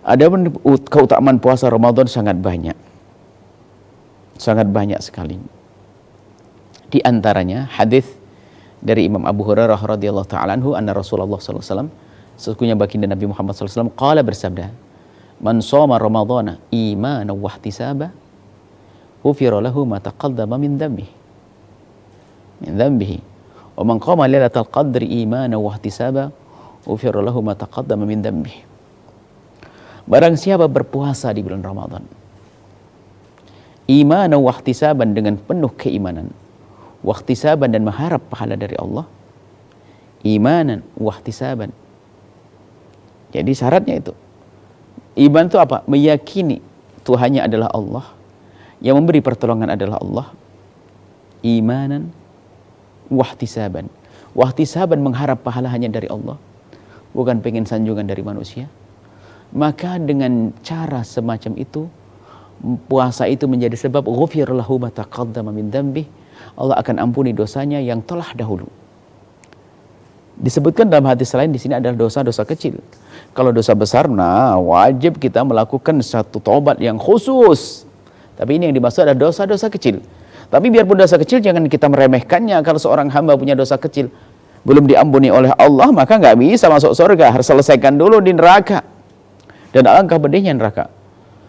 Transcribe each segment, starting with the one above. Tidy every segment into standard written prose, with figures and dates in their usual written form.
Adapun keutamaan puasa Ramadan sangat banyak. Sangat banyak sekali. Di antaranya hadis dari Imam Abu Hurairah radhiyallahu taala anhu, anna Rasulullah sallallahu alaihi wasallam, sesungguhnya baginda Nabi Muhammad sallallahu alaihi wasallam qala, bersabda, "Man shoma Ramadhana imanan wa ihtisaba, ghufira lahu ma taqaddama min dhanbihi. Wa man qama lailatal qadri imanan wa ihtisaba, ghufira lahu ma taqaddama min dhanbihi." Barang siapa berpuasa di bulan Ramadan, imanan wa ihtisaban, dengan penuh keimanan, wa ihtisaban, dan mengharap pahala dari Allah, imanan wa ihtisaban. Jadi syaratnya itu, iman itu apa? Meyakini Tuhannya adalah Allah, yang memberi pertolongan adalah Allah. Imanan wa ihtisaban. Wa ihtisaban, mengharap pahala hanya dari Allah, bukan pengen sanjungan dari manusia. Maka dengan cara semacam itu, puasa itu menjadi sebab ghufir lahu ma taqaddama min dhanbi, Allah akan ampuni dosanya yang telah dahulu. Disebutkan dalam hadis lain di sini adalah dosa-dosa kecil. Kalau dosa besar, nah wajib kita melakukan satu taubat yang khusus. Tapi ini yang dimaksud adalah dosa-dosa kecil. Tapi biarpun dosa kecil, jangan kita meremehkannya. Kalau seorang hamba punya dosa kecil belum diampuni oleh Allah, maka nggak bisa masuk surga. Harus selesaikan dulu di neraka. Dan alangkah pedihnya neraka.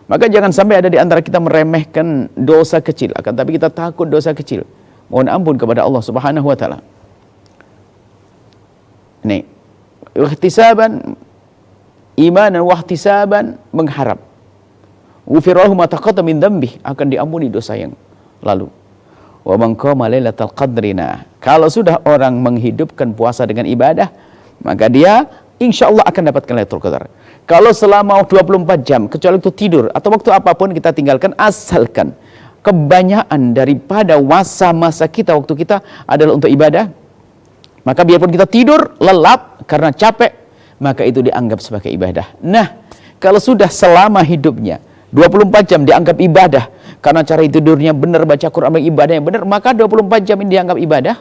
Maka jangan sampai ada di antara kita meremehkan dosa kecil, akan tapi kita takut dosa kecil. Mohon ampun kepada Allah Subhanahu wa taala. Ini ihtisaban, imanan wa ihtisaban, mengharap. Ghufiralahu ma taqaddama min dhanbi, akan diampuni dosa yang lalu. Wa man qama lailatal qadri, kalau sudah orang menghidupkan puasa dengan ibadah, maka dia insyaallah akan dapatkan Lailatul Qadar. Kalau selama 24 jam, kecuali itu tidur atau waktu apapun kita tinggalkan, asalkan kebanyakan daripada masa-masa kita, waktu kita adalah untuk ibadah, maka biarpun kita tidur lelap karena capek, maka itu dianggap sebagai ibadah. Nah, kalau sudah selama hidupnya 24 jam dianggap ibadah, karena cara tidurnya benar, baca Quran ibadah yang benar, maka 24 jam ini dianggap ibadah.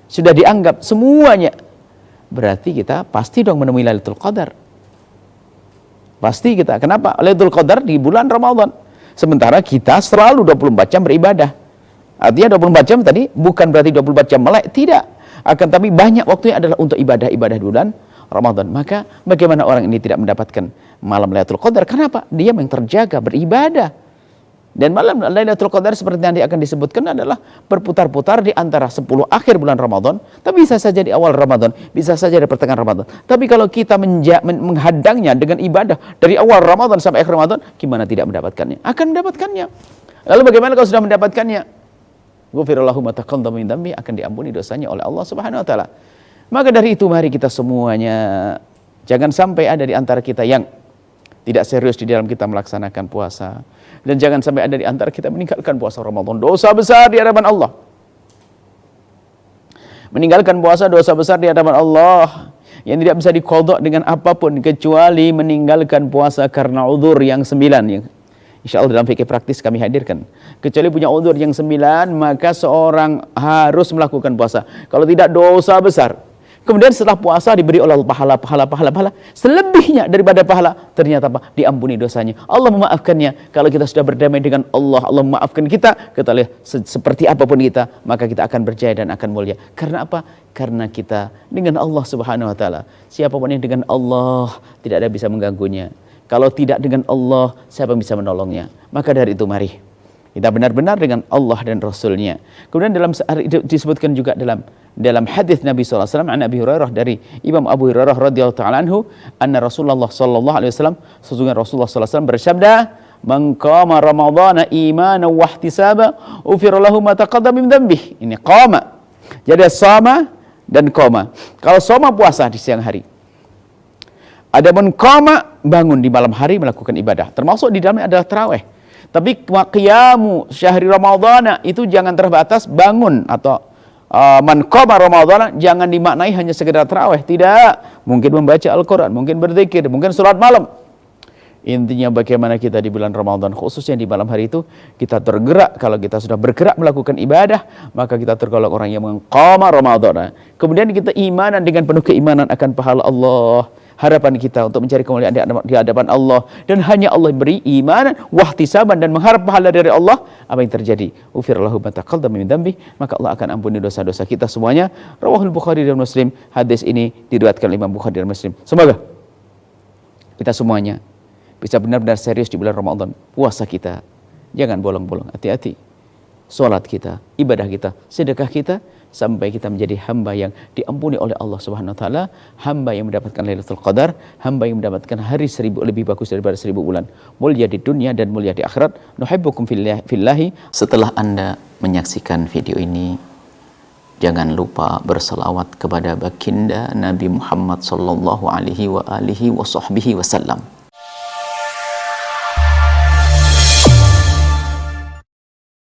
Sudah dianggap semuanya. Berarti kita pasti dong menemui Lailatul Qadar. Pasti kita. Kenapa? Lailatul Qadar di bulan Ramadan. Sementara kita selalu 24 jam beribadah. Artinya 24 jam tadi bukan berarti 24 jam melek, tidak. Akan tapi banyak waktunya adalah untuk ibadah-ibadah di bulan Ramadan. Maka bagaimana orang ini tidak mendapatkan malam Lailatul Qadar? Kenapa? Dia yang terjaga beribadah. Dan malam Lailatul Qadar seperti nanti akan disebutkan adalah berputar-putar di antara 10 akhir bulan Ramadan, tapi bisa saja di awal Ramadan, bisa saja di pertengahan Ramadan. Tapi kalau kita menghadangnya dengan ibadah dari awal Ramadan sampai akhir Ramadan, gimana tidak mendapatkannya? Akan mendapatkannya. Lalu bagaimana kalau sudah mendapatkannya? Ghufirallahu ma taqaddama min dhanbi, akan diampuni dosanya oleh Allah Subhanahu wa taala. Maka dari itu mari kita semuanya jangan sampai ada di antara kita yang tidak serius di dalam kita melaksanakan puasa. Dan jangan sampai ada di antara kita meninggalkan puasa Ramadan. Dosa besar di hadapan Allah. Meninggalkan puasa dosa besar di hadapan Allah, yang tidak bisa diqadha dengan apapun kecuali meninggalkan puasa karena udzur yang 9. Yang insya Allah dalam fikih praktis kami hadirkan. Kecuali punya udzur yang 9, maka seorang harus melakukan puasa. Kalau tidak, dosa besar. Kemudian setelah puasa diberi oleh Allah pahala. Selebihnya daripada pahala, ternyata apa? Diampuni dosanya. Allah memaafkannya. Kalau kita sudah berdamai dengan Allah, Allah memaafkan kita. Kita lihat seperti apapun kita, maka kita akan berjaya dan akan mulia. Karena apa? Karena kita dengan Allah Subhanahu wa taala. Siapapun yang dengan Allah, tidak ada bisa mengganggunya. Kalau tidak dengan Allah, siapa yang bisa menolongnya? Maka dari itu mari kita benar-benar dengan Allah dan Rasulnya. Kemudian disebutkan juga dalam hadis Nabi SAW, an Abi Hurairah, dari Imam Abu Hurairah radhiyallahu ta'ala anhu, anna Rasulullah sallallahu alaihi wasallam, sesungguhnya Rasulullah sallallahu alaihi wasallam bersabda, "Man qama Ramadhana imanan wa ihtisaba, ghufira lahu ma taqaddama min dhanbihi." Ini qama. Jadi shoma dan qama. Kalau shoma puasa di siang hari. Adapun qama bangun di malam hari melakukan ibadah. Termasuk di dalamnya adalah tarawih. Tapi qiyamu syahri Ramadhana itu jangan terbatas bangun, atau man qama Ramadhana jangan dimaknai hanya sekedar tarawih. Tidak, mungkin membaca Al-Quran, mungkin berzikir, mungkin sholat malam. Intinya bagaimana kita di bulan Ramadan, khususnya di malam hari itu, kita tergerak. Kalau kita sudah bergerak melakukan ibadah, maka kita tergolong orang yang mengqama Ramadhana. Kemudian kita imanan dengan penuh keimanan akan pahala Allah. harapan kita untuk mencari kemuliaan di hadapan Allah, dan hanya Allah beri iman, wahtisaban, dan mengharap pahala dari Allah, apa yang terjadi? Ufirallahu ma taqaddama min dzambi, maka Allah akan ampuni dosa-dosa kita semuanya. Rawahul Bukhari dan Muslim. Hadis ini diriwayatkan oleh Imam Bukhari dan Muslim. Semoga kita semuanya bisa benar-benar serius di bulan Ramadan. Puasa kita jangan bolong-bolong, hati-hati. Salat kita, ibadah kita, sedekah kita, sampai kita menjadi hamba yang diampuni oleh Allah Subhanahu wa taala, hamba yang mendapatkan Lailatul Qadar, hamba yang mendapatkan hari 1000 lebih bagus daripada 1000 bulan. Mulia di dunia dan mulia di akhirat. Nuhibbukum fillahi. Setelah Anda menyaksikan video ini, jangan lupa berselawat kepada baginda Nabi Muhammad sallallahu alaihi wa alihi wa sahbihi wasallam.